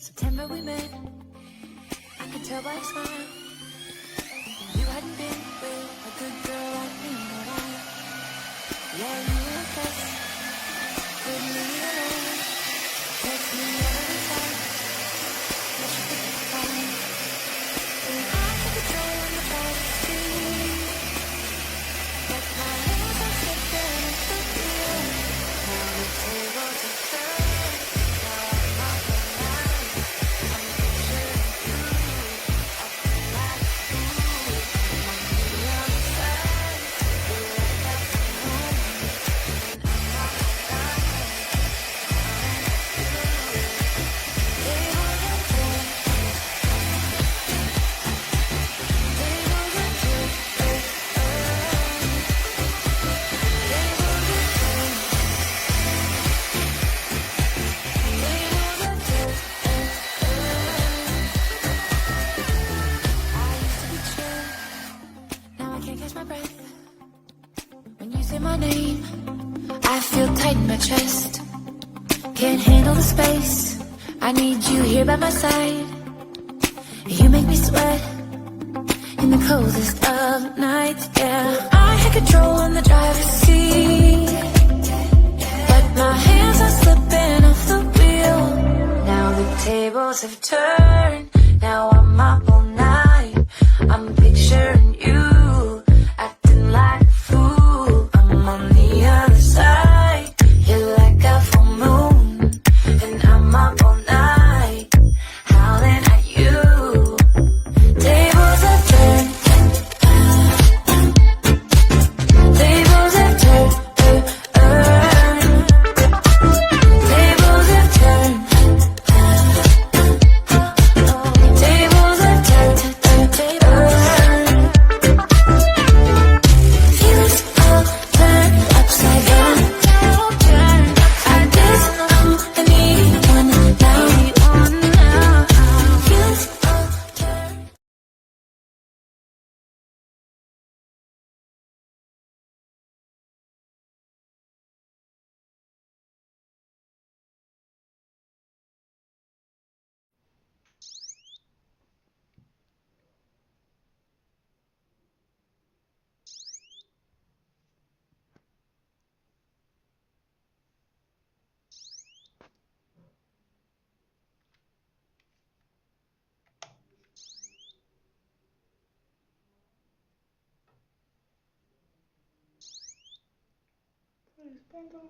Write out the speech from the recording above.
September we met, I could tell by your smile. You hadn't been with a good girl like me in a while. Yeah, you were impressed, couldn't leave me alone. Text me every time, but you couldn't find. And I took control when you tried to see. But my hands are slipping off the wheel. Now the tables have turned, now I'm up all night. I'm picturing you, acting like a fool. I'm on the other side, you're like afternoon. And I'm up all night, tables are turned, tables are turned, tables are turned, tables are turned. I used to be chill, now I can't catch my breath. When you say my name, I feel tight in my chest. Can't handle the space, I need you here by my side. You make me sweat in the coldest of nights, yeah. I had control in the driver's seat, but my hands are slipping off the wheel. Now the tables have turned, now I'm up all night. I'm picturing you, acting like a fool. I'm on the other side, you're like a full moon. And I'm up all night, howling at you. Tables have turned, tables have turned, tables have turned, tables have turned, feels all turned upside down. I guess I need one now. Feels all turned. Respondo.